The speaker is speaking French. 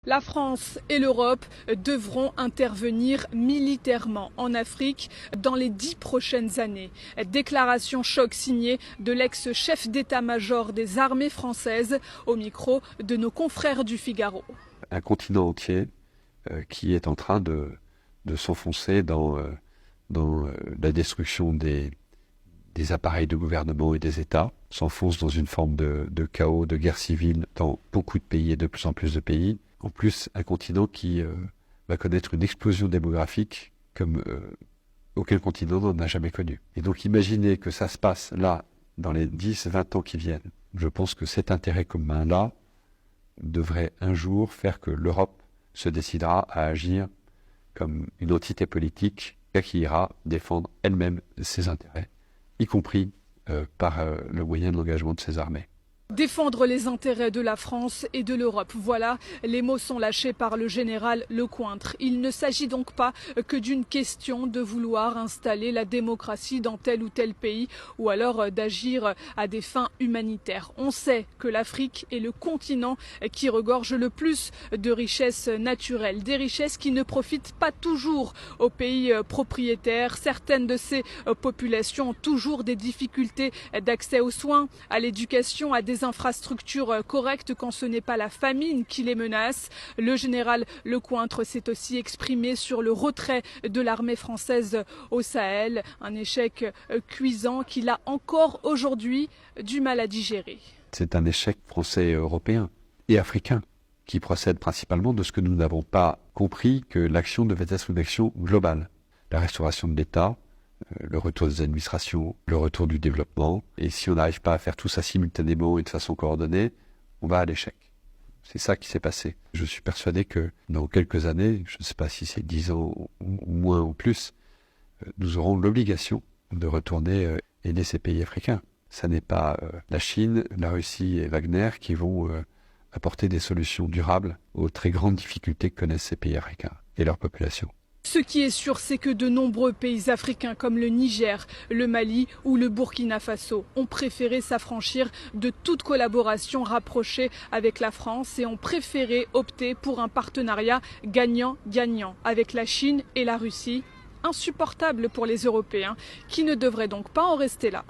La France et l'Europe devront intervenir militairement en Afrique dans les 10 prochaines années. Déclaration choc signée de l'ex-chef d'état-major des armées françaises au micro de nos confrères du Figaro. Un continent entier qui est en train de s'enfoncer dans la destruction des appareils de gouvernement et des États, s'enfonce dans une forme de chaos, de guerre civile dans beaucoup de pays et de plus en plus de pays. En plus, un continent qui va connaître une explosion démographique comme aucun continent n'en a jamais connu. Et donc imaginez que ça se passe là, dans les 10-20 ans qui viennent. Je pense que cet intérêt commun-là devrait un jour faire que l'Europe se décidera à agir comme une entité politique qui ira défendre elle-même ses intérêts, y compris par le moyen de l'engagement de ses armées. Défendre les intérêts de la France et de l'Europe. Voilà, les mots sont lâchés par le général Lecointre. Il ne s'agit donc pas que d'une question de vouloir installer la démocratie dans tel ou tel pays ou alors d'agir à des fins humanitaires. On sait que l'Afrique est le continent qui regorge le plus de richesses naturelles. Des richesses qui ne profitent pas toujours aux pays propriétaires. Certaines de ces populations ont toujours des difficultés d'accès aux soins, à l'éducation, à des infrastructures correctes quand ce n'est pas la famine qui les menace. Le général Lecointre s'est aussi exprimé sur le retrait de l'armée française au Sahel, un échec cuisant qu'il a encore aujourd'hui du mal à digérer. C'est un échec français et européen et africain qui procède principalement de ce que nous n'avons pas compris, que l'action devait être une action globale. La restauration de l'État, le retour des administrations, le retour du développement. Et si on n'arrive pas à faire tout ça simultanément et de façon coordonnée, on va à l'échec. C'est ça qui s'est passé. Je suis persuadé que dans quelques années, je ne sais pas si c'est 10 ans ou moins ou plus, nous aurons l'obligation de retourner aider ces pays africains. Ça n'est pas la Chine, la Russie et Wagner qui vont apporter des solutions durables aux très grandes difficultés que connaissent ces pays africains et leur population. Ce qui est sûr, c'est que de nombreux pays africains comme le Niger, le Mali ou le Burkina Faso ont préféré s'affranchir de toute collaboration rapprochée avec la France et ont préféré opter pour un partenariat gagnant-gagnant avec la Chine et la Russie, insupportable pour les Européens qui ne devraient donc pas en rester là.